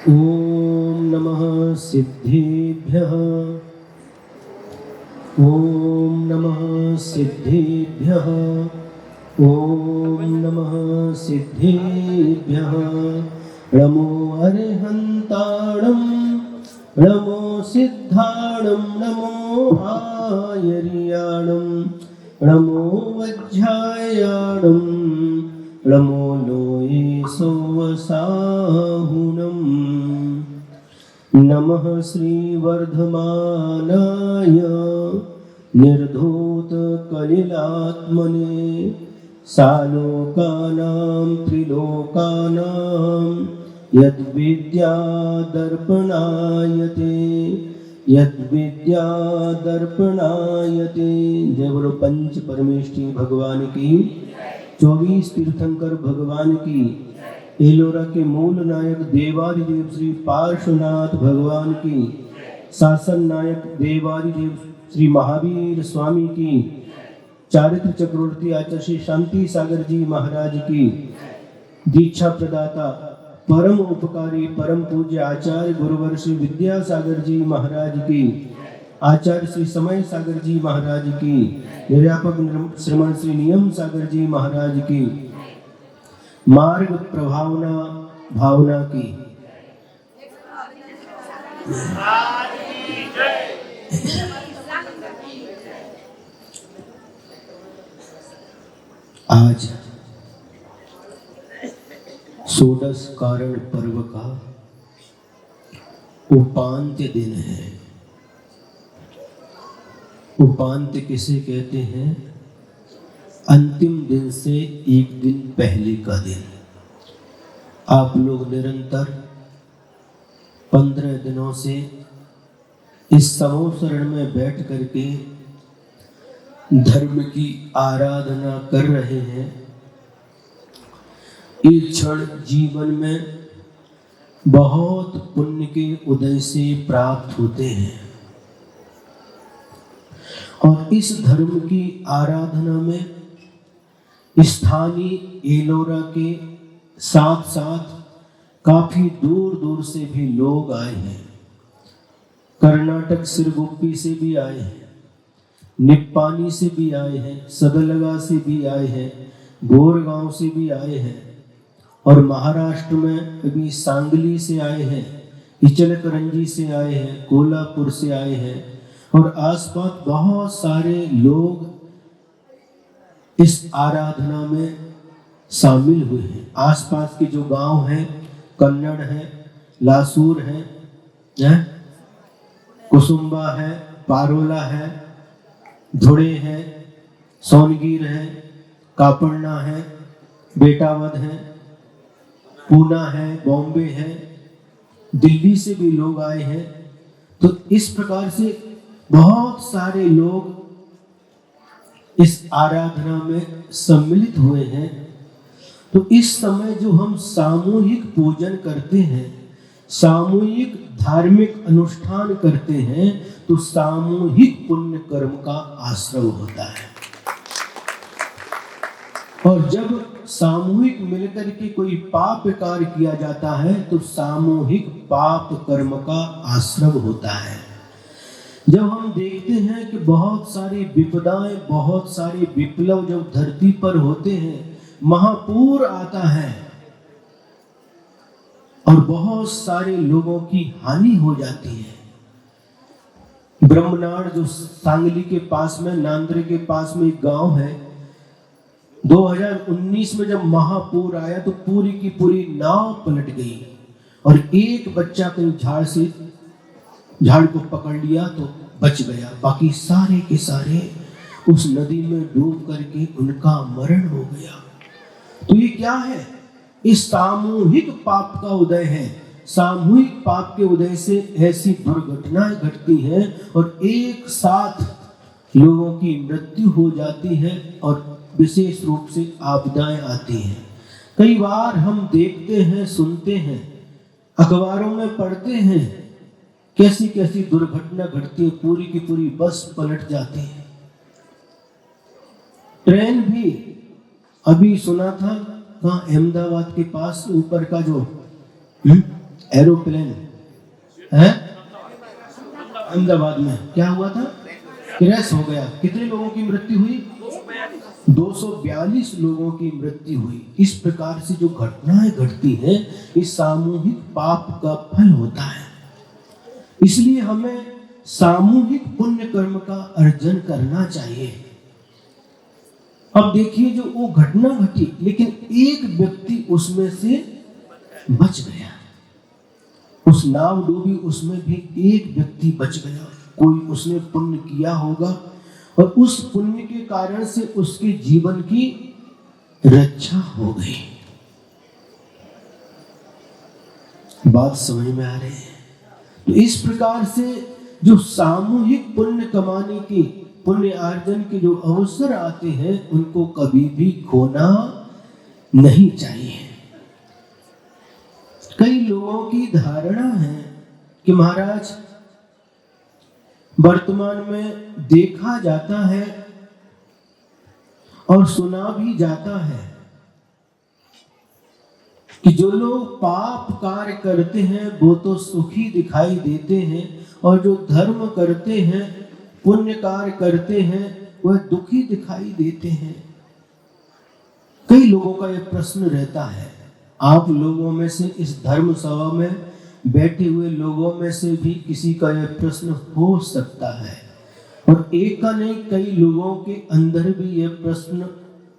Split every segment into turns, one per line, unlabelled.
ओम नमः सिद्धेभ्यः। ओम नमः सिद्धेभ्यः। ओम नमः सिद्धेभ्यः। नमो अरिहन्ताणं नमो सिद्धाणं नमो आयर्याणं नमो वज्रायाणं नमो लोये सोवसाहुनं। नमः श्रीवर्धमानाय निर्धूतकलिलात्मने सालोकानां त्रिलोकानां यद्विद्यादर्पणायते यद्विद्यादर्पणायते। जय बोलो पंच परमेष्ठी भगवान की, 24 तीर्थंकर भगवान की, एलोरा के मूल नायक देवादिदेव श्री पार्श्वनाथ भगवान की, शासन नायक देवादिदेव श्री महावीर स्वामी की, चारित्र चक्रवर्ती आचार्य श्री शांति सागर जी महाराज की, दीक्षा प्रदाता परम उपकारी परम पूज्य आचार्य गुरुवर श्री विद्यासागर जी महाराज की, आचार्य श्री समय सागर जी महाराज की, निर्यापक श्रीमान श्री नियम सागर जी महाराज की, मार्ग प्रभावना भावना की। आज षोडश कारण पर्व का उपांत्य दिन है। उपांत्य किसे कहते हैं? अंतिम दिन से एक दिन पहले का दिन। आप लोग निरंतर 15 दिनों से इस समोसरण में बैठ करके धर्म की आराधना कर रहे हैं। एक क्षण जीवन में बहुत पुण्य के उदय से प्राप्त होते हैं और इस धर्म की आराधना में स्थानीय एलोरा के साथ साथ काफी दूर दूर से भी लोग आए हैं। कर्नाटक सिरगुप्पी से भी आए हैं, निप्पानी से भी आए हैं, सदलगा से भी आए हैं, गोरगांव से भी आए हैं और महाराष्ट्र में अभी सांगली से आए हैं, इचलकरंजी से आए हैं, कोल्हापुर से आए हैं और आसपास बहुत सारे लोग इस आराधना में शामिल हुए हैं। आसपास के जो गांव हैं, कन्नड़ है, लासूर है, कुसुम्बा है, पारोला है, धुड़े है, सोनगीर है, कापड़ना है, बेटावद है, पूना है, बॉम्बे है, दिल्ली से भी लोग आए हैं। तो इस प्रकार से बहुत सारे लोग इस आराधना में सम्मिलित हुए हैं। तो इस समय जो हम सामूहिक पूजन करते हैं, सामूहिक धार्मिक अनुष्ठान करते हैं, तो सामूहिक पुण्य कर्म का आश्रय होता है। और जब सामूहिक मिलकर के कोई पाप कार्य किया जाता है तो सामूहिक पाप कर्म का आश्रय होता है। जब हम देखते हैं कि बहुत सारी विपदाएं, बहुत सारे विप्लव जब धरती पर होते हैं, महापूर आता है और बहुत सारे लोगों की हानि हो जाती है। ब्रह्मनाड़ जो सांगली के पास में, नांद्रे के पास में एक गांव है, 2019 में जब महापूर आया तो पूरी की पूरी नाव पलट गई और एक बच्चा कहीं झाड़ को पकड़ लिया तो बच गया, बाकी सारे के सारे उस नदी में डूब करके उनका मरण हो गया। तो ये क्या है? इस सामूहिक पाप का उदय है। सामूहिक पाप के उदय से ऐसी दुर्घटनाएं घटती हैं और एक साथ लोगों की मृत्यु हो जाती है और विशेष रूप से आपदाएं आती हैं। कई बार हम देखते हैं, सुनते हैं, अखबारों में पढ़ते हैं, कैसी कैसी दुर्घटना घटती है, पूरी की पूरी बस पलट जाती है। ट्रेन भी अभी सुना था, कहाँ अहमदाबाद के पास ऊपर का जो एरोप्लेन है अहमदाबाद में क्या हुआ था, क्रैश हो गया। कितने लोगों की मृत्यु हुई? 242 लोगों की मृत्यु हुई। इस प्रकार से जो घटनाएं घटती हैं ये सामूहिक पाप का फल होता है। इसलिए हमें सामूहिक पुण्य कर्म का अर्जन करना चाहिए। अब देखिए जो वो घटना घटी लेकिन एक व्यक्ति उसमें से बच गया। उस नाव डूबी उसमें भी एक व्यक्ति बच गया। कोई उसने पुण्य किया होगा और उस पुण्य के कारण से उसके जीवन की रक्षा हो गई। बात समझ में आ रही है? तो इस प्रकार से जो सामूहिक पुण्य कमाने की, पुण्य अर्जन के जो अवसर आते हैं उनको कभी भी खोना नहीं चाहिए। कई लोगों की धारणा है कि महाराज वर्तमान में देखा जाता है और सुना भी जाता है कि जो लोग पाप कार्य करते हैं वो तो सुखी दिखाई देते हैं और जो धर्म करते हैं, पुण्य कार्य करते हैं, वह दुखी दिखाई देते हैं। कई लोगों का यह प्रश्न रहता है। आप लोगों में से, इस धर्म सभा में बैठे हुए लोगों में से भी किसी का यह प्रश्न हो सकता है और एक का नहीं कई लोगों के अंदर भी यह प्रश्न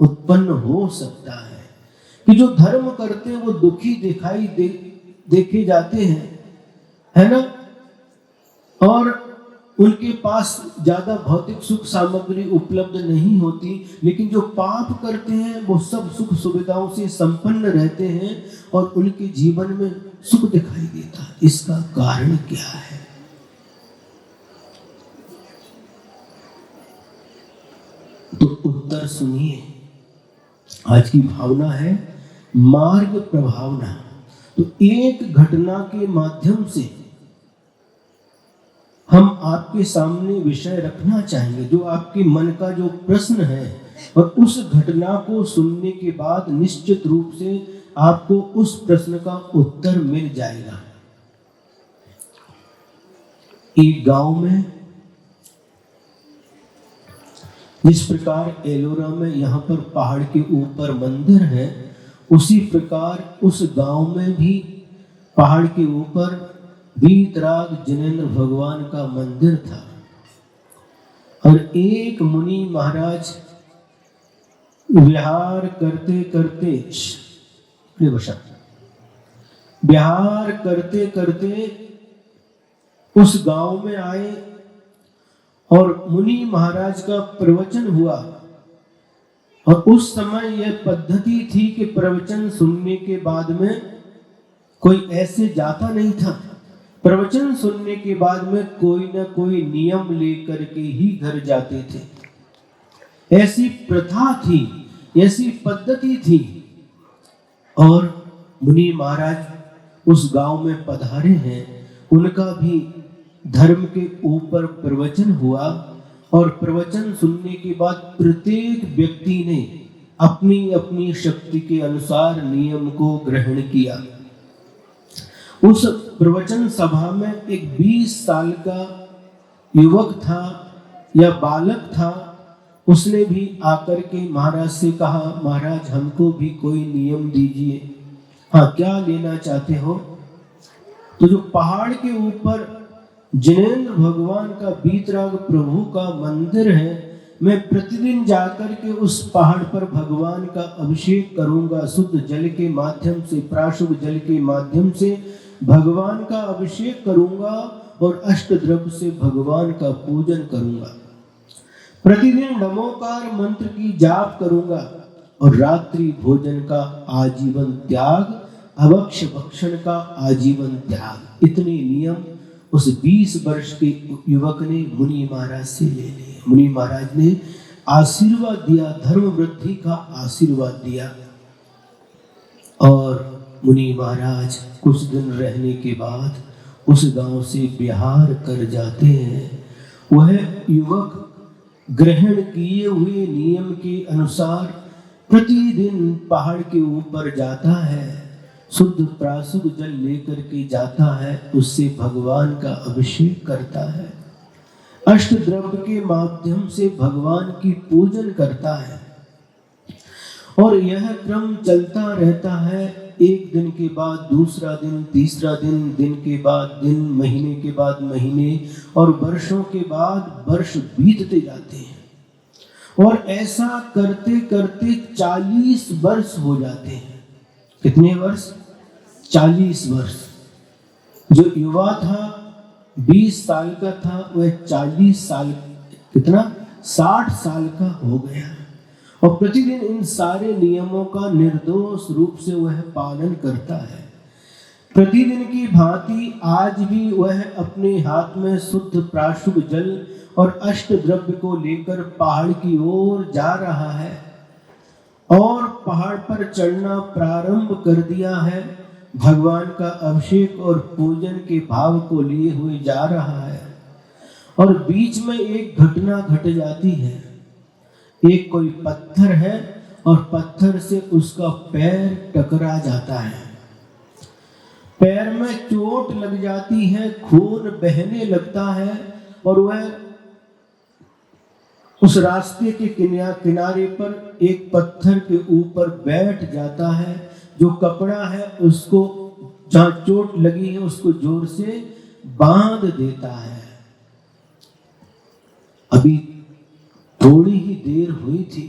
उत्पन्न हो सकता है कि जो धर्म करते हैं वो दुखी दिखाई देखे जाते हैं, है ना, और उनके पास ज्यादा भौतिक सुख सामग्री उपलब्ध नहीं होती, लेकिन जो पाप करते हैं वो सब सुख सुविधाओं से संपन्न रहते हैं और उनके जीवन में सुख दिखाई देता है। इसका कारण क्या है? तो उत्तर सुनिए। आज की भावना है मार्ग प्रभावना। तो एक घटना के माध्यम से हम आपके सामने विषय रखना चाहेंगे, जो आपके मन का जो प्रश्न है, और उस घटना को सुनने के बाद निश्चित रूप से आपको उस प्रश्न का उत्तर मिल जाएगा। एक गांव में, जिस प्रकार एलोरा में यहाँ पर पहाड़ के ऊपर मंदिर है, उसी प्रकार उस गांव में भी पहाड़ के ऊपर वीतराग जिनेंद्र भगवान का मंदिर था। और एक मुनि महाराज विहार करते करते विहार करते करते उस गांव में आए और मुनि महाराज का प्रवचन हुआ। और उस समय यह पद्धति थी कि प्रवचन सुनने के बाद में कोई ऐसे जाता नहीं था। प्रवचन सुनने के बाद में कोई ना कोई नियम लेकर के ही घर जाते थे। ऐसी प्रथा थी, ऐसी पद्धति थी। और मुनि महाराज उस गांव में पधारे हैं, उनका भी धर्म के ऊपर प्रवचन हुआ और प्रवचन सुनने के बाद प्रत्येक व्यक्ति ने अपनी अपनी शक्ति के अनुसार नियम को ग्रहण किया। उस प्रवचन सभा में एक 20 साल का युवक था या बालक था। उसने भी आकर के महाराज से कहा, महाराज हमको भी कोई नियम दीजिए। हाँ, क्या लेना चाहते हो? तो जो पहाड़ के ऊपर जिनेंद्र भगवान का वीतराग प्रभु का मंदिर है, मैं प्रतिदिन जाकर के उस पहाड़ पर भगवान का अभिषेक करूंगा। शुद्ध जल के माध्यम से, प्राशुभ जल के माध्यम से भगवान का अभिषेक करूंगा और अष्टद्रव्य से भगवान का पूजन करूंगा। प्रतिदिन नमोकार मंत्र की जाप करूंगा और रात्रि भोजन का आजीवन त्याग, अभक्ष्य भक्षण का आजीवन त्याग। इतने नियम उस 20 वर्ष के युवक ने मुनि महाराज से ले लिए। मुनि महाराज ने आशीर्वाद दिया, धर्म वृद्धि का आशीर्वाद दिया। और मुनि महाराज कुछ दिन रहने के बाद उस गांव से बिहार कर जाते हैं। वह युवक ग्रहण किए हुए नियम के अनुसार प्रतिदिन पहाड़ के ऊपर जाता है, शुद्ध प्राशुद्ध जल लेकर के जाता है, उससे भगवान का अभिषेक करता है, अष्ट द्रव्य के माध्यम से भगवान की पूजन करता है। और यह क्रम चलता रहता है। एक दिन के बाद दूसरा दिन, तीसरा दिन, दिन के बाद दिन, महीने के बाद महीने और वर्षों के बाद वर्ष बीतते जाते हैं। और ऐसा करते करते 40 वर्ष हो जाते हैं। कितने वर्ष? 40 वर्ष। जो युवा था 20 साल का था, वह 40 साल, कितना, 60 साल का हो गया। और प्रतिदिन इन सारे नियमों का निर्दोष रूप से वह पालन करता है। प्रतिदिन की भांति आज भी वह अपने हाथ में शुद्ध प्राशुद्ध जल और अष्ट द्रव्य को लेकर पहाड़ की ओर जा रहा है और पहाड़ पर चढ़ना प्रारंभ कर दिया है। भगवान का अभिषेक और पूजन के भाव को लिए हुए जा रहा है। और बीच में एक घटना घट जाती है। एक कोई पत्थर है और पत्थर से उसका पैर टकरा जाता है। पैर में चोट लग जाती है, खून बहने लगता है और वह उस रास्ते के किनारे पर एक पत्थर के ऊपर बैठ जाता है। जो कपड़ा है उसको, जहां चोट लगी है उसको जोर से बांध देता है। अभी थोड़ी ही देर हुई थी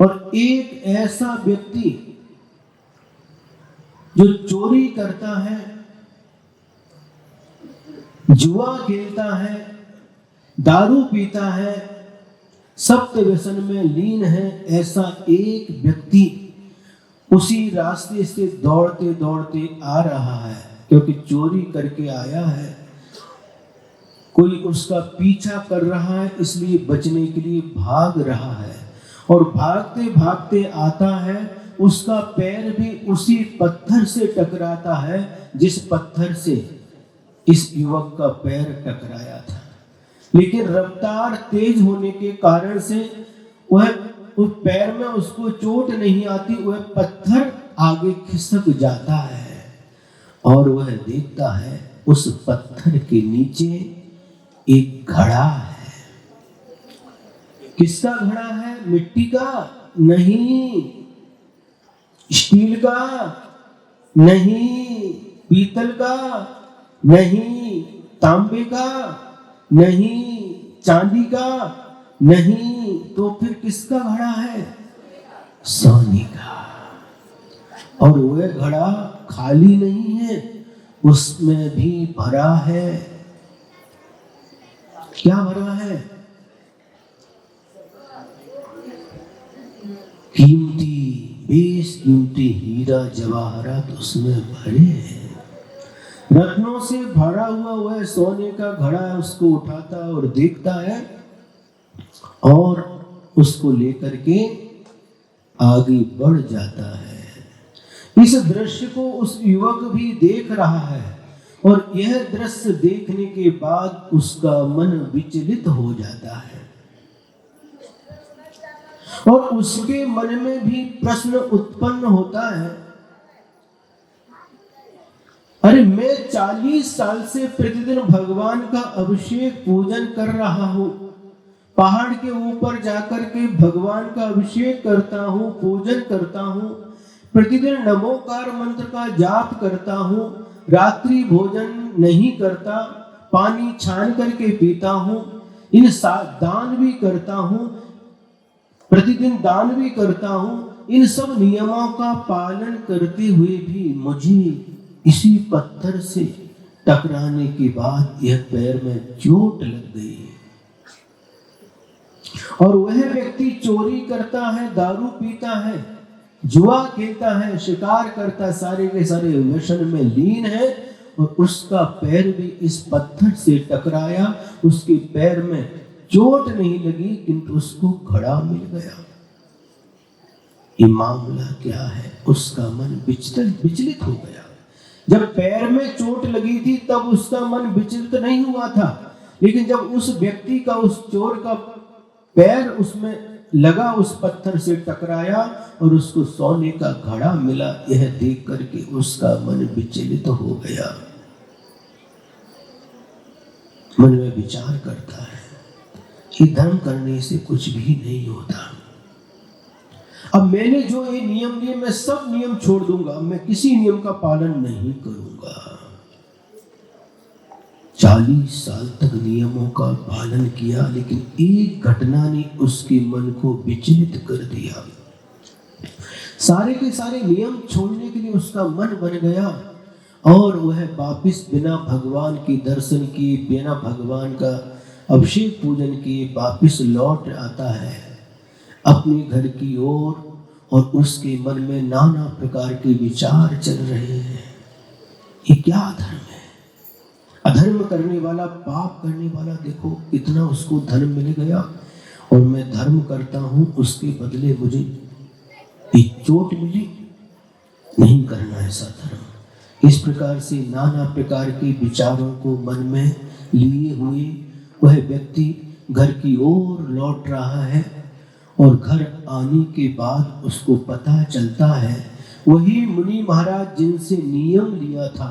और एक ऐसा व्यक्ति जो चोरी करता है, जुआ खेलता है, दारू पीता है, सप्त व्यसन में लीन है, ऐसा एक व्यक्ति उसी रास्ते से दौड़ते दौड़ते आ रहा है, क्योंकि चोरी करके आया है। कोई उसका पीछा कर रहा है, इसलिए बचने के लिए भाग रहा है और भागते भागते आता है। उसका पैर भी उसी पत्थर से टकराता है जिस पत्थर से इस युवक का पैर टकराया था। लेकिन रफ्तार तेज होने के कारण से वह उस पैर में उसको चोट नहीं आती, वह पत्थर आगे खिसक जाता है और वह देखता है उस पत्थर के नीचे एक घड़ा है। किसका घड़ा है? मिट्टी का नहीं, स्टील का नहीं, पीतल का नहीं, तांबे का नहीं, चांदी का नहीं, तो फिर किसका घड़ा है? सोने का। और वह घड़ा खाली नहीं है, उसमें भी भरा है। क्या भरा है? कीमती, बेशकीमती हीरा जवाहरात उसमें भरे हैं। रत्नों से भरा हुआ वह सोने का घड़ा उसको उठाता और देखता है और उसको लेकर के आगे बढ़ जाता है। इस दृश्य को उस युवक भी देख रहा है और यह दृश्य देखने के बाद उसका मन विचलित हो जाता है और उसके मन में भी प्रश्न उत्पन्न होता है, अरे मैं 40 साल से प्रतिदिन भगवान का अभिषेक पूजन कर रहा हूं, पहाड़ के ऊपर जाकर के भगवान का अभिषेक करता हूं, पूजन करता हूं, प्रतिदिन नमोकार मंत्र का जाप करता हूं, रात्रि भोजन नहीं करता, पानी छान करके पीता हूं, इन दान भी करता हूं, प्रतिदिन दान भी करता हूं, इन सब नियमों का पालन करते हुए भी मुझे इसी पत्थर से टकराने के बाद यह पैर में चोट लग गई। और वह व्यक्ति चोरी करता है, दारू पीता है, जुआ खेलता है, शिकार करता, सारे के सारे व्यसन में लीन है और उसका पैर भी इस पत्थर से टकराया। उसके पैर में चोट नहीं लगी किंतु उसको घड़ा मिल गया। ये मामला क्या है? उसका मन विचलित हो गया। जब पैर में चोट लगी थी तब उसका मन विचलित नहीं हुआ था, लेकिन जब उस व्यक्ति का, उस चोर का पैर उसमें लगा उस पत्थर से टकराया और उसको सोने का घड़ा मिला। यह देख करके उसका मन विचलित हो गया। मन में विचार करता है कि धर्म करने से कुछ भी नहीं होता। अब मैंने जो ये नियम लिए, मैं सब नियम छोड़ दूंगा, मैं किसी नियम का पालन नहीं करूंगा। 40 साल तक नियमों का पालन किया, लेकिन एक घटना ने उसके मन को विचलित कर दिया। सारे के सारे नियम छोड़ने के लिए उसका मन बन गया और वह वापिस बिना भगवान के दर्शन किए, बिना भगवान का अभिषेक पूजन किए वापिस लौट आता है अपने घर की ओर। और उसके मन में नाना प्रकार के विचार चल रहे हैं। ये क्या धर्म है? अधर्म करने वाला, पाप करने वाला, देखो इतना उसको धर्म मिल गया और मैं धर्म करता हूं, उसके बदले मुझे एक चोट मिली। नहीं करना ऐसा धर्म। इस प्रकार से नाना प्रकार के विचारों को मन में लिए हुए वह व्यक्ति घर की ओर लौट रहा है। और घर आने के बाद उसको पता चलता है वही मुनि महाराज जिनसे नियम लिया था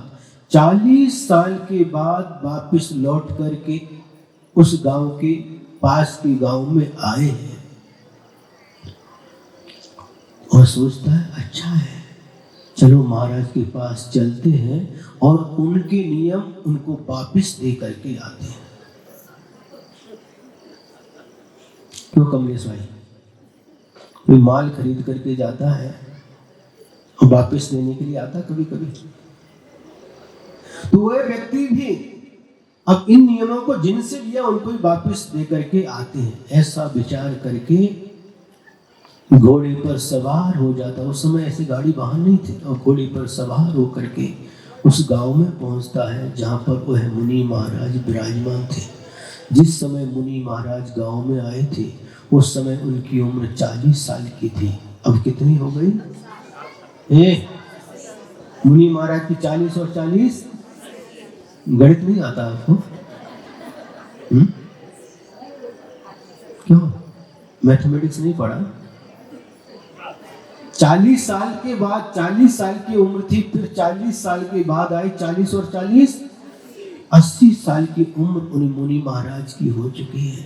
40 साल के बाद वापस लौट करके उस गांव के पास के गांव में आए हैं। और सोचता है अच्छा है, चलो महाराज के पास चलते हैं और उनके नियम उनको वापस दे करके आते हैं। क्यों कमलेश भाई? कोई माल खरीद करके जाता है और वापस देने के लिए आता कभी कभी, तो वह व्यक्ति भी अब इन नियमों को जिनसे लिया उनको ही वापस दे करके आते हैं। ऐसा विचार करके घोड़े पर सवार हो जाता। उस समय ऐसी गाड़ी वाहन नहीं थी। और घोड़े पर सवार होकर के उस गांव में पहुंचता है जहां पर वह मुनि महाराज विराजमान थे। जिस समय मुनि महाराज गांव में आए थे उस समय उनकी उम्र 40 साल की थी। अब कितनी हो गई? मुनि महाराज की 40 और 40, गणित नहीं आता आपको? क्यों मैथमेटिक्स नहीं पढ़ा? 40 साल के बाद, 40 साल की उम्र थी, फिर 40 साल के बाद आई 40 और 40, 80 साल की उम्र उन मुनि महाराज की हो चुकी है।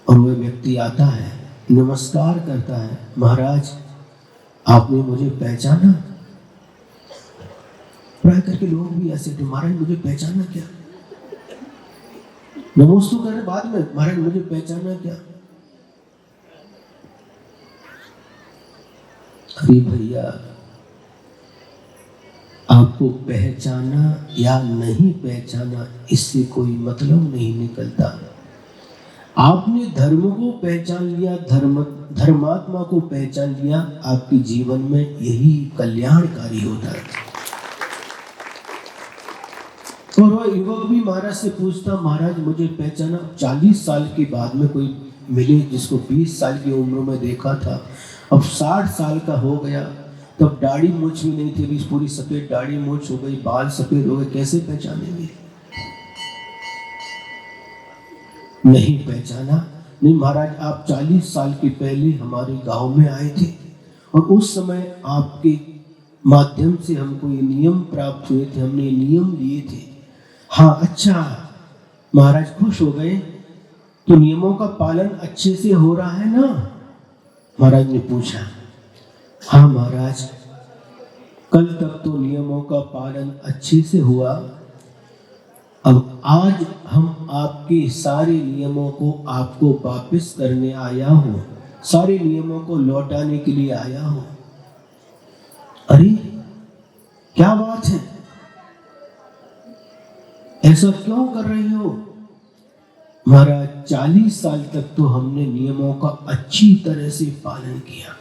और वह व्यक्ति आता है, नमस्कार करता है, महाराज आपने मुझे पहचाना? प्राय करके लोग भी ऐसे थे, महाराज मुझे पहचाना क्या? नमस्ते करने बाद में, महाराज मुझे पहचाना क्या? अरे भैया, आपको पहचाना या नहीं पहचाना इससे कोई मतलब नहीं निकलता। आपने धर्म को पहचान लिया, धर्मात्मा को पहचान लिया, आपके जीवन में यही कल्याणकारी होता है। और वह युवक भी महाराज से पूछता, महाराज मुझे पहचाना? 40 साल के बाद में कोई मिले जिसको 20 साल की उम्र में देखा था, अब 60 साल का हो गया, तब दाढ़ी मूछ भी नहीं थी, अभी पूरी सफेद दाढ़ी मूछ हो गई, बाल सफेद हो गए, कैसे पहचानेंगे? नहीं पहचाना? नहीं महाराज, आप 40 साल के पहले हमारे गांव में आए थे और उस समय आपके माध्यम से हमको ये नियम प्राप्त हुए थे, हमने नियम लिए थे। हाँ अच्छा, महाराज खुश हो गए, तो नियमों का पालन अच्छे से हो रहा है ना? महाराज ने पूछा। हाँ महाराज, कल तक तो नियमों का पालन अच्छे से हुआ, अब आज हम आपके सारे नियमों को आपको वापस करने आया हूं, सारे नियमों को लौटाने के लिए आया हूं। अरे क्या बात है, ऐसा क्यों कर रहे हो? महाराज 40 साल तक तो हमने नियमों का अच्छी तरह से पालन किया,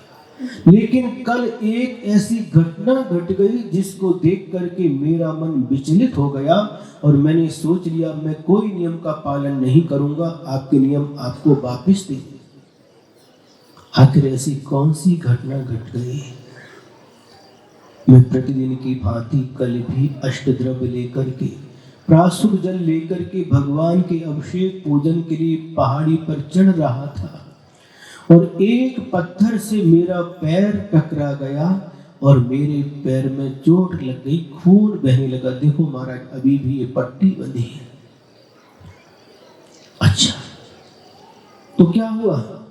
लेकिन कल एक ऐसी घटना घट गई जिसको देख करके मेरा मन विचलित हो गया और मैंने सोच लिया मैं कोई नियम का पालन नहीं करूंगा, आपके नियम आपको वापस दे। आखिर ऐसी कौन सी घटना घट गई? मैं प्रतिदिन की भांति कल भी अष्टद्रव्य लेकर के, प्राशुर जल लेकर के भगवान के अभिषेक पूजन के लिए पहाड़ी पर चढ़ रहा था और एक पत्थर से मेरा पैर टकरा गया और मेरे पैर में चोट लग गई, खून बहने लगा। देखो महाराज, अभी भी ये पट्टी बंधी है। अच्छा, तो क्या हुआ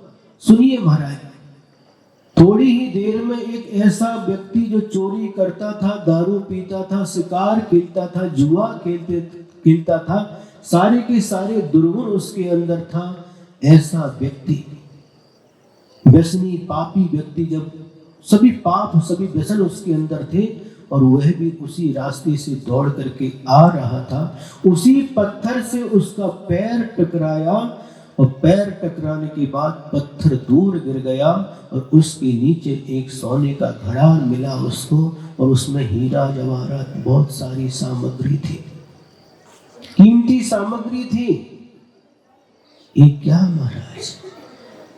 सुनिए महाराज। थोड़ी ही देर में एक ऐसा व्यक्ति जो चोरी करता था, दारू पीता था, शिकार खेलता था, जुआ खेलता था, सारे के सारे दुर्गुण उसके अंदर था, ऐसा व्यक्ति, व्यसनी पापी व्यक्ति, जब सभी पाप सभी व्यसन उसके अंदर थे और वह भी उसी रास्ते से दौड़ करके आ रहा था, उसी पत्थर से उसका पैर टकराया और पैर टकराने के बाद पत्थर दूर गिर गया और उसके नीचे एक सोने का घड़ा मिला उसको, और उसमें हीरा जवाहरात बहुत सारी सामग्री थी, कीमती सामग्री थी। ये क्या महाराज,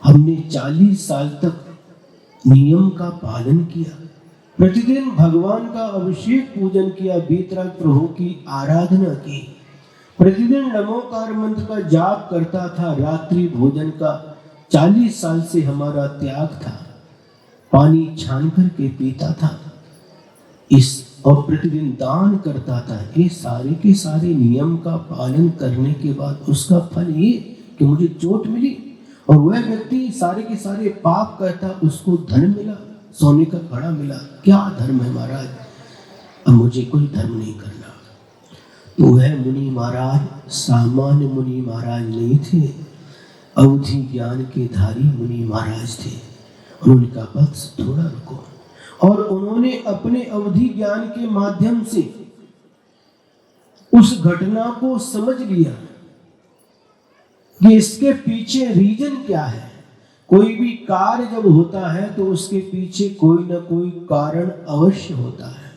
हमने 40 साल तक नियम का पालन किया, प्रतिदिन भगवान का अभिषेक पूजन किया, बीतराग प्रभु की आराधना की, प्रतिदिन नमोकार मंत्र का जाप करता था, रात्रि भोजन का 40 साल से हमारा त्याग था, पानी छान करके पीता था और प्रतिदिन दान करता था। ये सारे के सारे नियम का पालन करने के बाद उसका फल ये कि मुझे चोट मिली, और वह व्यक्ति सारे के सारे पाप करता, उसको धन मिला, सोने का घड़ा मिला। क्या धर्म है महाराज, अब मुझे कोई धर्म नहीं करना। तो वह मुनि महाराज सामान्य मुनि महाराज नहीं थे, अवधि ज्ञान के धारी मुनि महाराज थे। उन्होंने कहा बस थोड़ा रुको, और उन्होंने अपने अवधि ज्ञान के माध्यम से उस घटना को समझ लिया कि इसके पीछे रीजन क्या है। कोई भी कार्य जब होता है तो उसके पीछे कोई ना कोई कारण अवश्य होता है,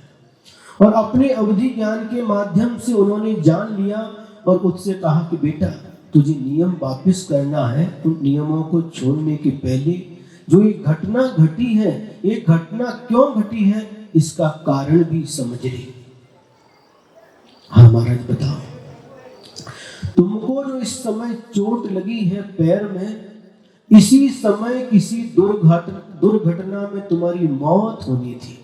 और अपने अवधि ज्ञान के माध्यम से उन्होंने जान लिया और उससे कहा कि बेटा तुझे नियम वापस करना है, उन नियमों को छोड़ने के पहले जो एक घटना घटी है, ये घटना क्यों घटी है, इसका कारण भी समझ ले। हाँ महाराज बताओ, तुमको जो इस समय चोट लगी है पैर में, इसी समय किसी दुर्घटना में तुम्हारी मौत होनी थी।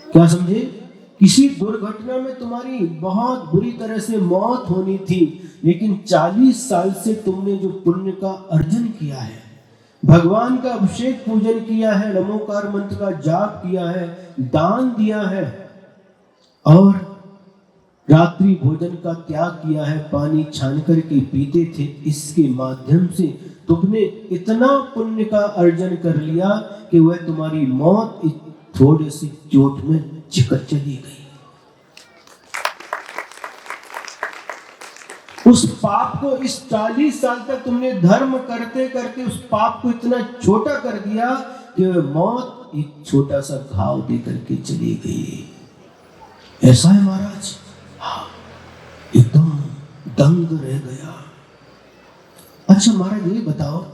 क्या समझे? किसी दुर्घटना में तुम्हारी बहुत बुरी तरह से मौत होनी थी, लेकिन 40 साल से तुमने जो पुण्य का अर्जन किया है, भगवान का अभिषेक पूजन किया है, नमोकार मंत्र का जाप किया है, दान दिया है और रात्रि भोजन का त्याग किया है, पानी छान करके पीते थे, इसके माध्यम से तुमने इतना पुण्य का अर्जन कर लिया कि वह तुम्हारी मौत थोड़ी सी चोट में चिकट चली गई। उस पाप को इस 40 साल तक तुमने धर्म करते करते उस पाप को इतना छोटा कर दिया कि वह मौत एक छोटा सा घाव दे करके चली गई। ऐसा है महाराज, एकदम दंग रह गया। अच्छा महाराज ये बताओ,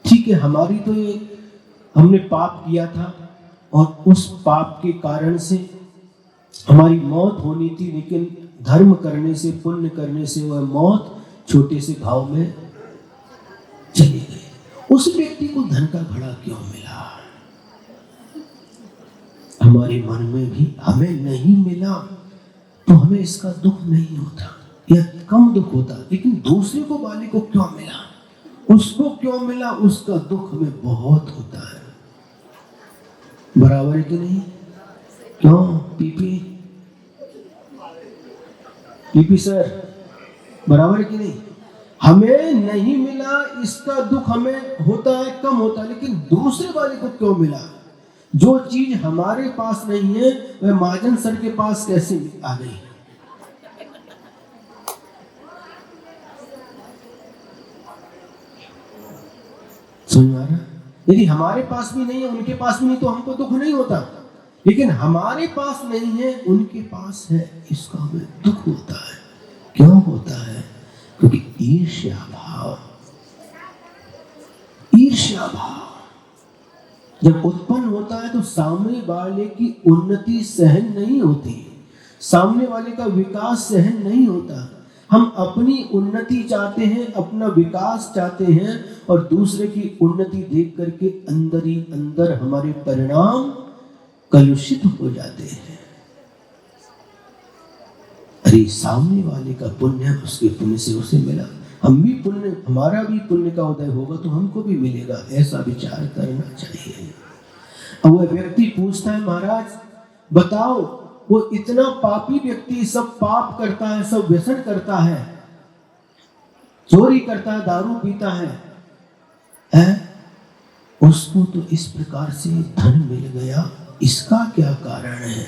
ठीक है हमारी तो ये हमने पाप किया था और उस पाप के कारण से हमारी मौत होनी थी, लेकिन धर्म करने से पुण्य करने से वह मौत छोटे से घाव में चली गई। उस व्यक्ति को धन का घड़ा क्यों मिला? हमारे मन में भी हमें नहीं मिला तो हमें इसका दुख नहीं होता या कम दुख होता, लेकिन दूसरे को वाले को क्यों मिला, उसको क्यों मिला, उसका दुख हमें बहुत होता है। बराबर है कि नहीं? क्यों पीपी सर, बराबर है कि नहीं? हमें नहीं मिला इसका दुख हमें होता है, कम होता है, लेकिन दूसरे वाले को क्यों मिला? जो चीज हमारे पास नहीं है वह महाजन सर के पास कैसे आ गई? समझ आ रहा? यदि हमारे पास भी नहीं है, उनके पास भी नहीं, तो हमको दुख नहीं होता, लेकिन हमारे पास नहीं है, उनके पास है, इसका हमें दुख होता है। क्यों होता है? क्योंकि ईर्ष्या भाव जब उत्पन्न होता है तो सामने वाले की उन्नति सहन नहीं होती, सामने वाले का विकास सहन नहीं होता। हम अपनी उन्नति चाहते हैं, अपना विकास चाहते हैं, और दूसरे की उन्नति देख करके अंदर ही अंदर हमारे परिणाम कलुषित हो जाते हैं। अरे सामने वाले का पुण्य उसके पुण्य से उसे मिला, हम भी पुण्य, हमारा भी पुण्य का उदय होगा तो हमको भी मिलेगा, ऐसा विचार करना चाहिए। अब वह व्यक्ति पूछता है, महाराज बताओ, वो इतना पापी व्यक्ति, सब पाप करता है, सब व्यसन करता है, चोरी करता है, दारू पीता है, उसको तो इस प्रकार से धन मिल गया, इसका क्या कारण है?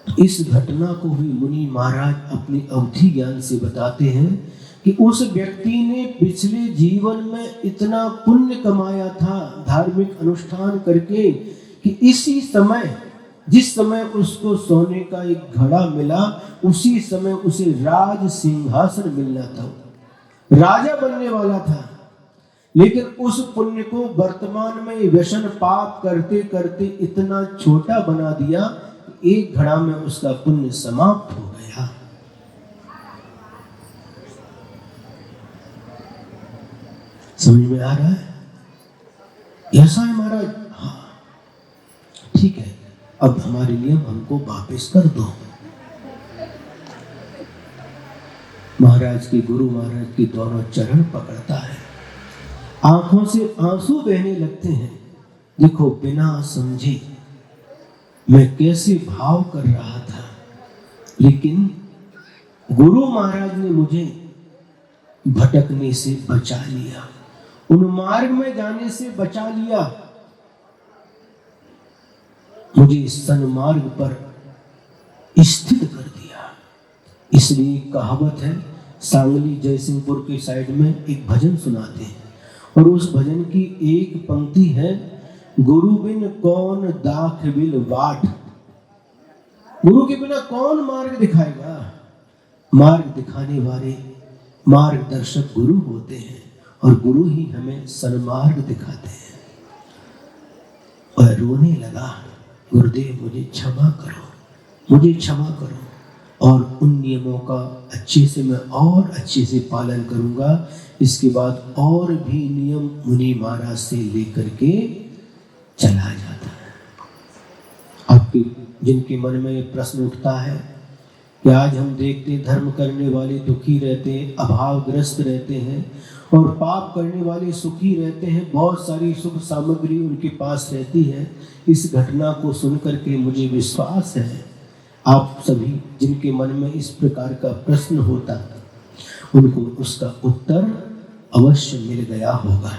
इस घटना को भी मुनि महाराज अपने अवधि ज्ञान से बताते हैं कि उस व्यक्ति ने पिछले जीवन में इतना पुण्य कमाया था धार्मिक अनुष्ठान करके कि इसी समय, जिस समय उसको सोने का एक घड़ा मिला, उसी समय उसे राज सिंहासन मिलना था, राजा बनने वाला था। लेकिन उस पुण्य को वर्तमान में व्यसन पाप करते करते इतना छोटा बना दिया, एक घड़ा में उसका पुण्य समाप्त हो गया। समझ में आ रहा है? ऐसा है महाराज? हाँ ठीक है, अब हमारे नियम हमको वापस कर दो। महाराज के गुरु महाराज के दोनों चरण पकड़ता है, आंखों से आंसू बहने लगते हैं। देखो, बिना समझे मैं कैसे भाव कर रहा था, लेकिन गुरु महाराज ने मुझे भटकने से बचा लिया, उन मार्ग में जाने से बचा लिया, मुझे सन्मार्ग पर स्थित कर दिया। इसलिए कहावत है, सांगली जयसिंहपुर के साइड में एक भजन सुनाते हैं, और उस भजन की एक पंक्ति है, गुरु बिन कौन दाख बिल बाट। गुरु के बिना कौन मार्ग दिखाएगा? मार्ग दिखाने वाले मार्गदर्शक गुरु होते हैं, और गुरु ही हमें सन्मार्ग दिखाते हैं। और रोने लगा, गुरुदेव मुझे क्षमा करो, मुझे क्षमा करो, और उन नियमों का अच्छे से मैं और अच्छे से पालन करूंगा। इसके बाद और भी नियम मुनि महाराज से लेकर के चला जाता है। आपके जिनके मन में ये प्रश्न उठता है कि आज हम देखते धर्म करने वाले दुखी रहते हैं, अभावग्रस्त रहते हैं, और पाप करने वाले सुखी रहते हैं, बहुत सारी शुभ सामग्री उनके पास रहती है। इस घटना को सुनकर के मुझे विश्वास है आप सभी जिनके मन में इस प्रकार का प्रश्न होता उनको उसका उत्तर अवश्य मिल गया होगा।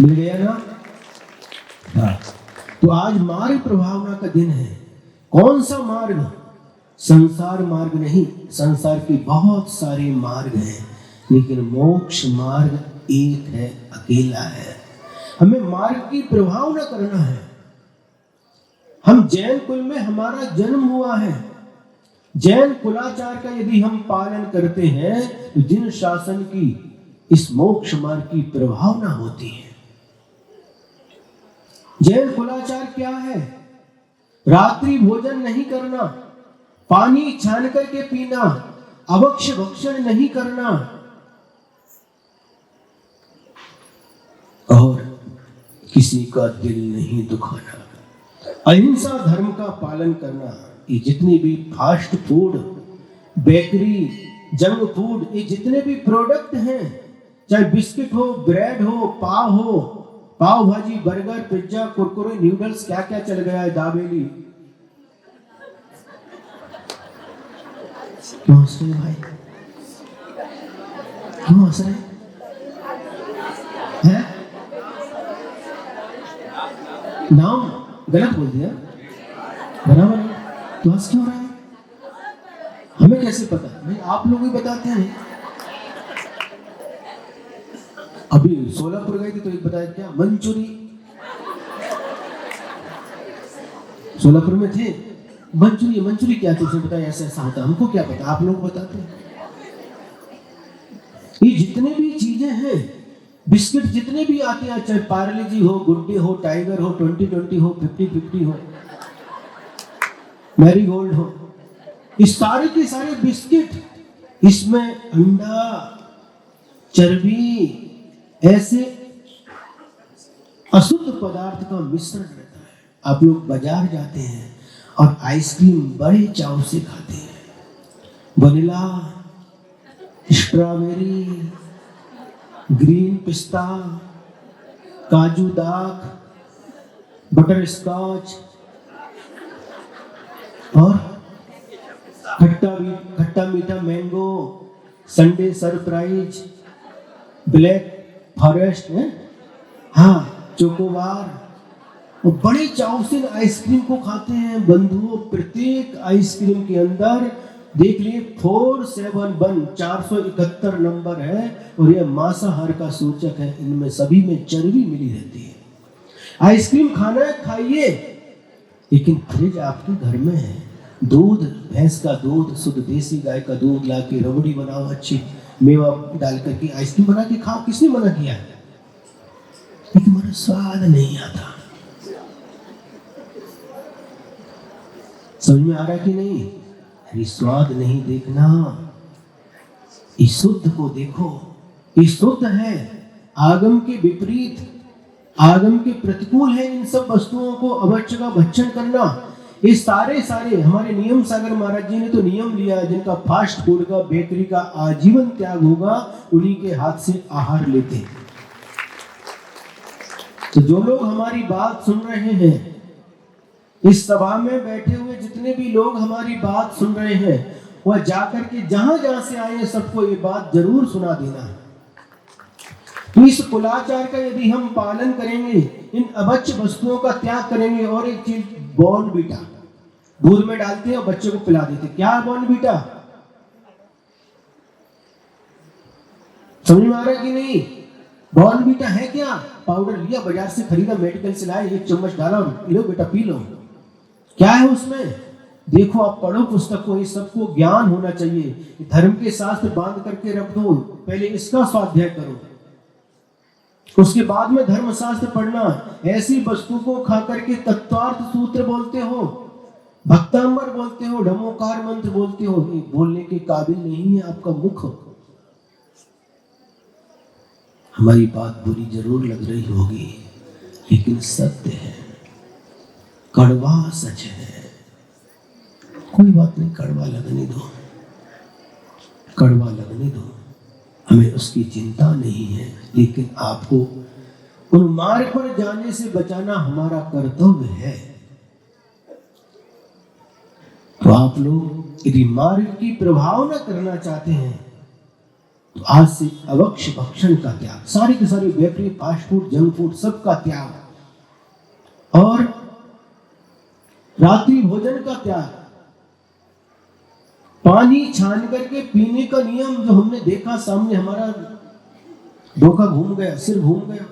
मिल गया ना? हाँ। तो आज मार्ग प्रभावना का दिन है। कौन सा मार्ग? संसार मार्ग नहीं, संसार के बहुत सारे मार्ग हैं, लेकिन मोक्ष मार्ग एक है, अकेला है। हमें मार्ग की प्रभावना करना है। हम जैन कुल में हमारा जन्म हुआ है, जैन कुलाचार का यदि हम पालन करते हैं तो जिन शासन की इस मोक्ष मार्ग की प्रभावना होती है। जैन कुलाचार क्या है? रात्रि भोजन नहीं करना, पानी छान करके पीना, अभक्ष्य भक्षण नहीं करना, और किसी का दिल नहीं दुखाना, अहिंसा धर्म का पालन करना। ये जितने भी fast food, bakery, junk food, ये जितने भी प्रोडक्ट हैं, चाहे बिस्किट हो, ब्रेड हो, पाव भाजी, बर्गर, पिज्जा, कुरकुरे, नूडल्स, क्या क्या चल गया है, दाबेली। क्यों हंस रहे भाई? क्यों हंस रहे हैं? नाम गलत बोल दिया, बराबर है, तो हंस क्यों रहा है? हमें कैसे पता? भाई आप लोग ही बताते हैं। अभी सोलापुर गए थे तो एक बताया क्या, मंचूरी। सोलापुर में थे, मंचूरी क्या थी, उसने बताया ऐसा ऐसा होता। हमको क्या पता, आप लोग बताते हैं। ये जितने भी चीजें हैं, बिस्किट जितने भी आते हैं, चाहे पार्ले जी हो, गुड डे हो, टाइगर हो, 20-20 हो, 50-50 हो, मैरी गोल्ड हो, इस सारे के सारे बिस्किट, इसमें अंडा, चर्बी, ऐसे अशुद्ध पदार्थ का मिश्रण रहता है। आप लोग बाजार जाते हैं और आइसक्रीम बड़े चाव से खाते हैं, वनीला, स्ट्रॉबेरी, ग्रीन पिस्ता, काजू दाग, बटर स्कॉच और खट्टा मीठा mango, Sunday surprise, black forest है, हाँ, चोकोबार, और बड़े चाव से आइसक्रीम को खाते हैं। बंधुओं, प्रत्येक आइसक्रीम के अंदर देख लिए 471 471 नंबर है और यह मांसाहार का सूचक है। इनमें सभी में चर्बी मिली रहती है। आइसक्रीम खाना है, खाइए, लेकिन फ्रिज आपके घर में है। दूध, भैंस का दूध, शुद्ध देसी गाय का दूध ला के रबड़ी बनाओ, अच्छी मेवा डाल करके आइसक्रीम बना के खाओ, किसने मना किया? लेकिन मेरा स्वाद नहीं आता। समझ में आ रहा कि नहीं? अरे स्वाद नहीं देखना, इस शुद्ध को देखो। ये शुद्ध है, आगम के विपरीत, आगम के प्रतिकूल है इन सब वस्तुओं को अवश्य का भक्षण करना। ये सारे हमारे नियम सागर महाराज जी ने तो नियम लिया, जिनका फास्ट फूड का, बेकरी का आजीवन त्याग होगा, उन्हीं के हाथ से आहार लेते हैं। तो जो लोग हमारी बात सुन रहे हैं, इस सभा में बैठे हुए जितने भी लोग हमारी बात सुन रहे हैं, वह जाकर के जहां जहां से आए सबको ये बात जरूर सुना देना है। तो इस कुलाचार का यदि हम पालन करेंगे, इन अभक्ष्य वस्तुओं का त्याग करेंगे, और एक चीज, बॉर्नवीटा दूध में डालते हैं और बच्चे को पिला देते हैं। क्या है बॉर्नवीटा? समझ में आ रहा है कि नहीं? बॉर्नवीटा है क्या? पाउडर लिया बाजार से, खरीदा, मेडिकल से लाए, एक चम्मच डाला और लो बेटा पी लो। क्या है उसमें? देखो, आप पढ़ो पुस्तक को, इस सबको ज्ञान होना चाहिए। धर्म के शास्त्र बांध करके रख दो, पहले इसका स्वाध्याय करो, उसके बाद में धर्मशास्त्र पढ़ना। ऐसी वस्तु को खा करके तत्वार्थ सूत्र बोलते हो, भक्तांबर बोलते हो, ढमोकार मंत्र बोलते हो, बोलने के काबिल नहीं है आपका मुख। हमारी बात बुरी जरूर लग रही होगी, लेकिन सत्य है, कड़वा सच है। कोई बात नहीं, कड़वा लगने दो, कड़वा लगने दो, हमें उसकी चिंता नहीं है। लेकिन आपको उन मार्ग पर जाने से बचाना हमारा कर्तव्य है। तो आप लोग यदि मार्ग की प्रभाव न करना चाहते हैं, तो आज से अवक्ष भक्षण का त्याग, सारे के सारे bakery, fast food, junk food, सबका त्याग, और रात्रि भोजन का त्याग, पानी छान करके पीने का नियम जो हमने देखा सामने, हमारा डोका घूम गया, सिर घूम गया।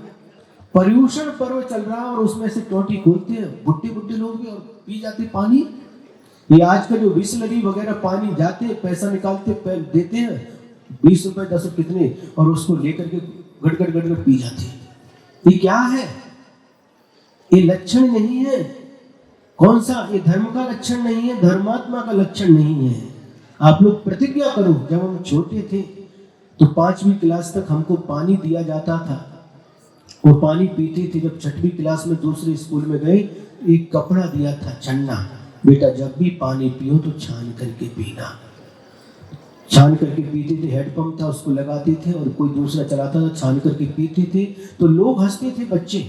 पर्यूषण पर्व चल रहा है और उसमें से टोटी खोलते हैं बुड्ढे लोग भी और पी जाते पानी। ये आज का जो बिसलरी वगैरह पानी जाते हैं, पैसा निकालते देते हैं 20 रुपए 10 रुपए कितने, और उसको लेकर के गड़गड़ पी जाते हैं। ये क्या है? ये लक्षण नहीं है। कौन सा? ये धर्म का लक्षण नहीं है, धर्मात्मा का लक्षण नहीं है। आप लोग प्रतिज्ञा करो, जब हम छोटे थे तो 5वीं क्लास तक हमको पानी दिया जाता था, वो पानी पीते थे। जब 6वीं क्लास में दूसरे स्कूल में गए, एक कपड़ा दिया था छन्ना, बेटा जब भी पानी पियो तो छान करके पीना। छान करके पीते थे, हैंडपंप था उसको लगाते थे, और कोई दूसरा चलाता था, छान करके पीते थे। तो लोग हंसते थे, बच्चे,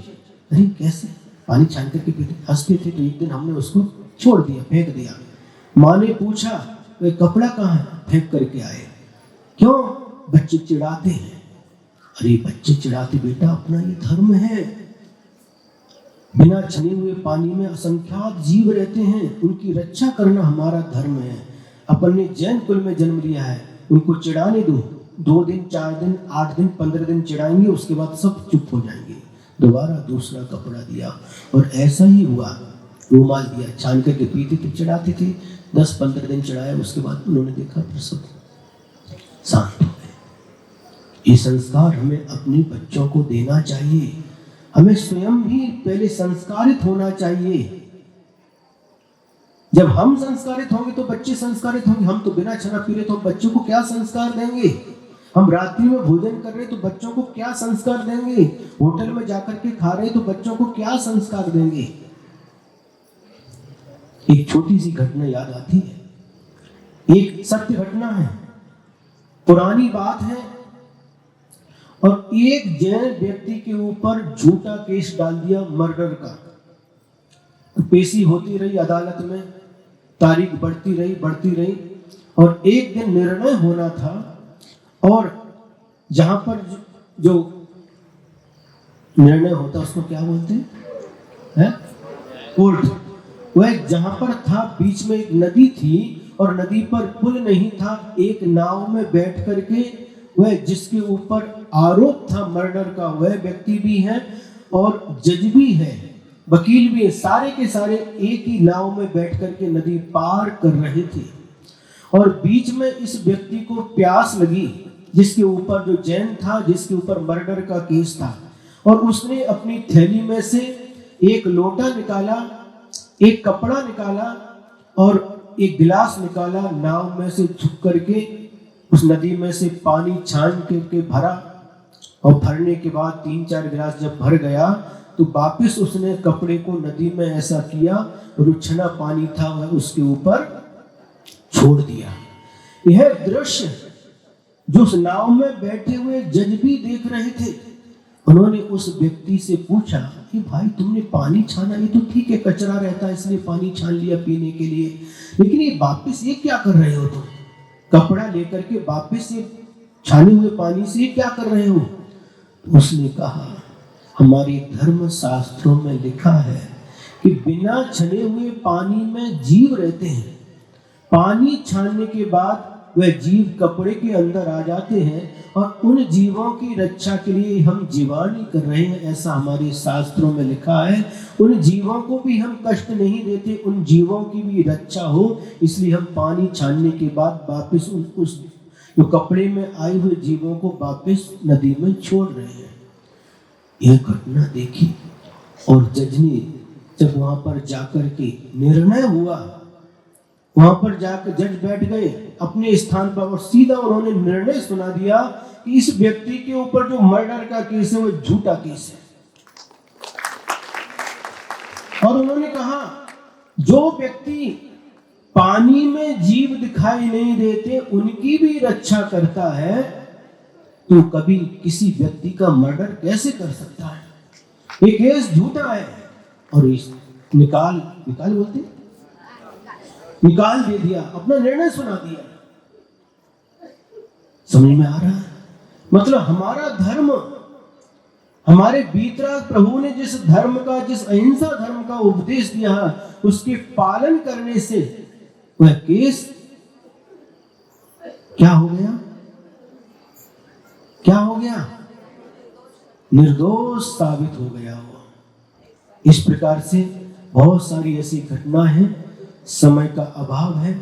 अरे कैसे पानी छान करके पीते, हंसते थे। तो एक दिन हमने उसको छोड़ दिया, फेंक दिया। माँ ने पूछा, वे कपड़ा कहाँ है? फेंक करके आए। क्यों? बच्चे चिढ़ाते हैं। अरे बच्चे चिढ़ाते बेटा, अपना ये धर्म है। बिना छने हुए पानी में असंख्यात जीव रहते हैं, उनकी रक्षा करना हमारा धर्म है। अपन ने जैन कुल में जन्म लिया है, उनको चिढ़ाने दो। 2 दिन 4 दिन 8 दिन 15 दिन चिढ़ाएंगे, उसके बाद सब चुप हो जाएंगे। दोबारा दूसरा कपड़ा दिया, और ऐसा ही हुआ। रूमाल दिया, छान करके पीते थे, चिढ़ाते थे। 10-15 दिन चढ़ाया, उसके बाद उन्होंने देखा फिर सब शांत हो गए। ये संस्कार हमें अपने बच्चों को देना चाहिए। हमें स्वयं भी पहले संस्कारित होना चाहिए। जब हम संस्कारित होंगे तो बच्चे संस्कारित होंगे। हम तो बिना छना पी रहे तो बच्चों को क्या संस्कार देंगे? हम रात्रि में भोजन कर रहे तो बच्चों को क्या संस्कार देंगे? होटल में जाकर के खा रहे तो बच्चों को क्या संस्कार देंगे? एक छोटी सी घटना याद आती है, एक सत्य घटना है, पुरानी बात है। और एक जैन व्यक्ति के ऊपर झूठा केस डाल दिया मर्डर का। पेशी होती रही अदालत में, तारीख बढ़ती रही और एक दिन निर्णय होना था। और जहां पर जो निर्णय होता उसको क्या बोलते हैं? कोर्ट। वह जहां पर था बीच में एक नदी थी और नदी पर पुल नहीं था। एक नाव में बैठ करके वह जिसके ऊपर आरोप था मर्डर का, वह व्यक्ति भी है और जज भी है, वकील भी है, सारे के सारे एक ही नाव में बैठ करके नदी पार कर रहे थे। और बीच में इस व्यक्ति को प्यास लगी, जिसके ऊपर जो जैन था, जिसके ऊपर मर्डर का केस था। और उसने अपनी थैली में से एक लोटा निकाला, एक कपड़ा निकाला और एक गिलास निकाला, नाव में से झुक करके उस नदी में से पानी छान के भरा। और भरने के बाद 3-4 गिलास जब भर गया तो वापिस उसने कपड़े को नदी में ऐसा किया और उछना पानी था वह उसके ऊपर छोड़ दिया। यह दृश्य जो उस नाव में बैठे हुए जज भी देख रहे थे। उन्होंने उस व्यक्ति से पूछा कि भाई तुमने पानी छाना, ये तो ठीक है कचरा रहता है इसलिए पानी छान लिया पीने के लिए, लेकिन ये वापिस ये क्या कर रहे हो तुम? कपड़ा लेकर के वापिस ये छाने हुए पानी से ये क्या कर रहे हो? उसने कहा हमारे धर्म शास्त्रों में लिखा है कि बिना छने हुए पानी में जीव रहते हैं। पानी छानने के बाद वह जीव कपड़े के अंदर आ जाते हैं और उन जीवों की रक्षा के लिए हम जीवानी कर रहे हैं, ऐसा हमारे शास्त्रों में लिखा है। उन जीवों को भी हम कष्ट नहीं देते, उन जीवों की भी रक्षा हो, इसलिए हम पानी छानने के बाद वापस उस जो कपड़े में आए हुए जीवों को वापस नदी में छोड़ रहे हैं। यह घटना देखी और जज ने जब वहां पर जाकर के निर्णय हुआ, वहां पर जाकर जज बैठ गए अपने स्थान पर और सीधा उन्होंने निर्णय सुना दिया कि इस व्यक्ति के ऊपर जो मर्डर का केस है वो झूठा केस है। और उन्होंने कहा जो व्यक्ति पानी में जीव दिखाई नहीं देते उनकी भी रक्षा करता है, तो कभी किसी व्यक्ति का मर्डर कैसे कर सकता है? ये केस झूठा है। और इस निकाल बोलते निकाल दे दिया, अपना निर्णय सुना दिया। समझ में आ रहा है? मतलब हमारा धर्म, हमारे भीतर प्रभु ने जिस धर्म का, जिस अहिंसा धर्म का उपदेश दिया उसके पालन करने से वह केस क्या हो गया? क्या हो गया? निर्दोष साबित हो गया वो। इस प्रकार से बहुत सारी ऐसी घटना है। समय का अभाव है,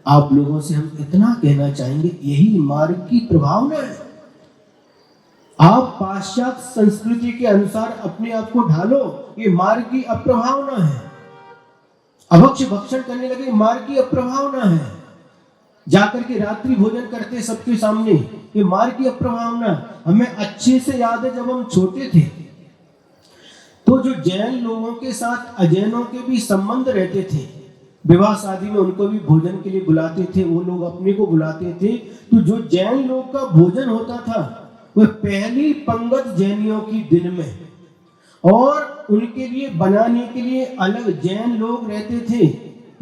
आप लोगों से हम इतना कहना चाहेंगे, यही मार्ग की प्रभावना है। आप पाश्चात्य संस्कृति के अनुसार अपने आप को ढालो, ये मार्ग की अप्रभावना है। अभक्ष भक्षण करने लगे, मार्ग की अप्रभावना है। जाकर के रात्रि भोजन करते सबके सामने, ये मार्ग की अप्रभावना। हमें अच्छे से याद है जब हम छोटे थे तो जो जैन लोगों के साथ अजैनों के भी संबंध रहते थे, विवाह शादी में उनको भी भोजन के लिए बुलाते थे, वो लोग अपने को बुलाते थे। तो जो जैन लोग का भोजन होता था वह पहली पंगत जैनियों की दिन में, और उनके लिए बनाने के लिए अलग जैन लोग रहते थे,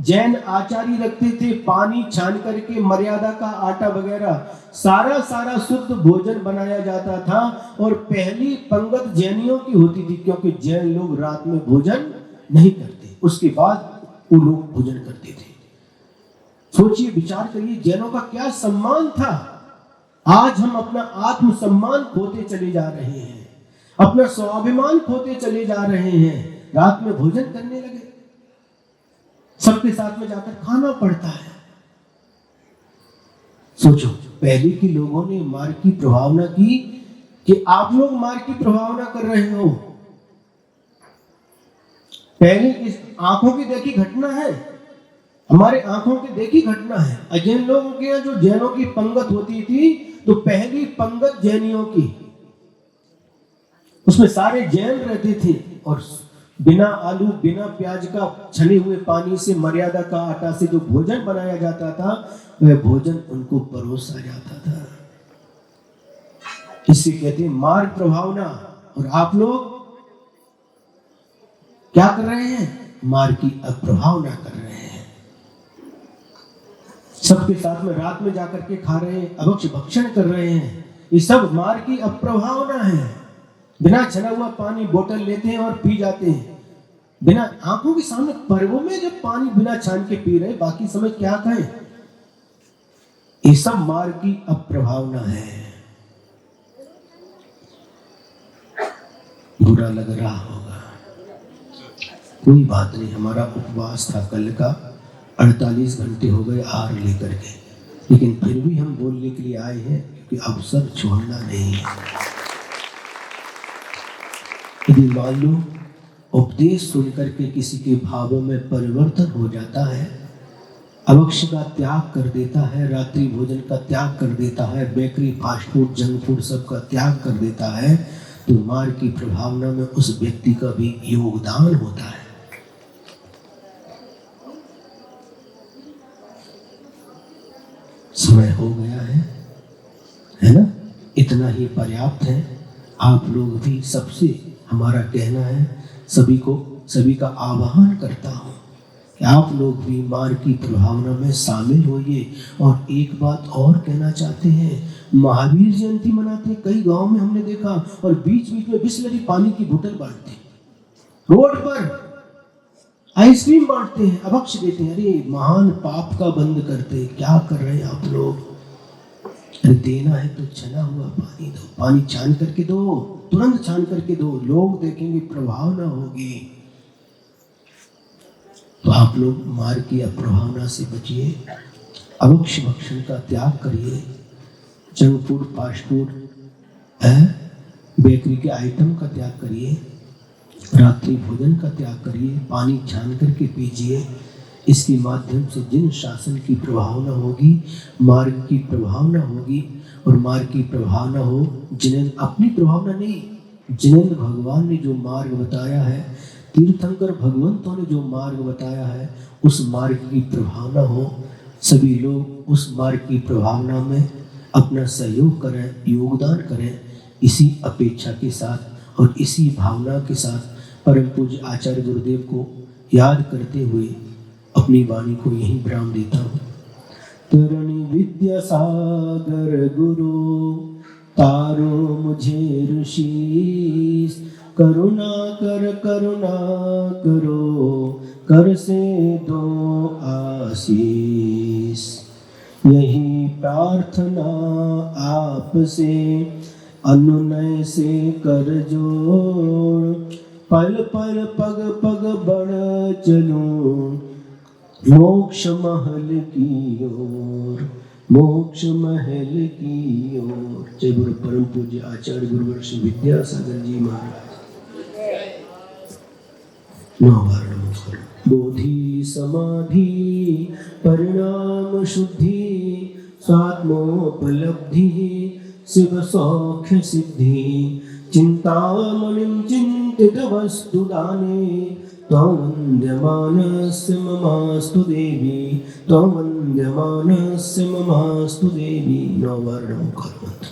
जैन आचार्य रखते थे। पानी छान करके मर्यादा का आटा वगैरह सारा शुद्ध भोजन बनाया जाता था और पहली पंगत जैनियों की होती थी, क्योंकि जैन लोग रात में भोजन नहीं करते, उसके बाद वो लोग भोजन करते थे। सोचिए, विचार करिए, जैनों का क्या सम्मान था। आज हम अपना आत्मसम्मान खोते चले जा रहे हैं, अपना स्वाभिमान खोते चले जा रहे हैं। रात में भोजन करने लगे, सबके साथ में जाकर खाना पड़ता है। सोचो, पहले के लोगों ने मार्ग की प्रभावना की कि आप लोग मार्ग की प्रभावना कर रहे हो। पहले इस आंखों की देखी घटना है। हमारे आंखों की देखी घटना है। जैन लोगों के यहाँ जो जैनों की पंगत होती थी तो पहली पंगत जैनियों की, उसमें सारे जैन रहते थे और बिना आलू बिना प्याज का छने हुए पानी से मर्यादा का आटा से जो भोजन बनाया जाता था वह भोजन उनको परोसा जाता था। इसे कहते हैं मार्ग प्रभावना। और आप लोग क्या कर रहे हैं? मार्ग की अप्रभावना कर रहे हैं। सबके साथ में रात में जाकर के खा रहे हैं, अभक्ष भक्षण कर रहे हैं, ये सब मार्ग की अप्रभावना है। बिना छना हुआ पानी बोतल लेते हैं और पी जाते हैं, बिना आंखों के सामने पर्वों में जब पानी बिना छान के पी रहे, बाकी समय क्या कहें? ये सब मार्ग की अप्रभावना है। बुरा लग रहा होगा, कोई बात नहीं, हमारा उपवास था कल का, 48 घंटे हो गए आहार लेकर के, लेकिन फिर भी हम बोलने के लिए आए हैं क्योंकि अवसर छोड़ना नहीं है। यदि मान लो उपदेश सुनकर के किसी के भावों में परिवर्तन हो जाता है, अभक्ष का त्याग कर देता है, रात्रि भोजन का त्याग कर देता है, bakery fast food junk food सब का त्याग कर देता है, तो मार्ग की प्रभावना में उस व्यक्ति का भी योगदान होता है। समय हो गया है ना? इतना ही पर्याप्त है। आप लोग भी, सबसे हमारा कहना है, सभी का आह्वान करता हूं कि आप लोग भी मार्ग की प्रभावना में शामिल होइए। और एक बात और कहना चाहते हैं, महावीर जयंती मनाते हैं कई गांव में हमने देखा, और बीच बीच में बिस्लरी पानी की बोतल बांटते हैं, रोड पर आइसक्रीम बांटते हैं, अभक्ष देते हैं। अरे महान पाप का बंद करते हैं, क्या कर रहे हैं आप लोग? अरे देना है तो छना हुआ पानी दो, पानी छान करके दो, तुरंत छान करके दो, लोग देखेंगे, प्रभावना होगी। तो आप लोग मार्ग की अप्रभावना से बचिए, अभक्ष भक्षण का त्याग करिए, junk food fast food bakery के आइटम का त्याग करिए, रात्रि भोजन का त्याग करिए, पानी छान करके पीजिए। इसके माध्यम से जिन शासन की प्रभावना होगी, मार्ग की प्रभावना होगी। और मार्ग की प्रभावना हो, जिनेंद्र अपनी प्रभावना नहीं, जिनेंद्र भगवान ने जो मार्ग बताया है, तीर्थंकर भगवंतों ने जो मार्ग बताया है, उस मार्ग की प्रभावना हो। सभी लोग उस मार्ग की प्रभावना में अपना सहयोग करें, योगदान करें। इसी अपेक्षा के साथ और इसी भावना के साथ परम पूज्य आचार्य गुरुदेव को याद करते हुए अपनी वाणी को यहीं विराम देता हूँ। तरणी विद्या सागर गुरु तारो मुझे ऋषि, करुणा करो कर से दो आशीष। यही प्रार्थना आपसे अनुनय से कर जोड़, पल पल पग पग बढ़ चलूं मोक्ष महल की ओर, मोक्ष महल की ओर। जय गुरु परम पूज्य आचार्य गुरुवर श्री विद्यासागर जी महाराज। बोधि समाधि परिणाम शुद्धि, स्वात्मोपलब्धि शिव सौख्य सिद्धि, चिंतामणिं चिंतित वस्तु दाने, त्वं वन्द्यमानस्य ममास्तु देवी, त्वं वन्द्यमानस्य ममास्तु देवी। नववर्णं कर्मत्।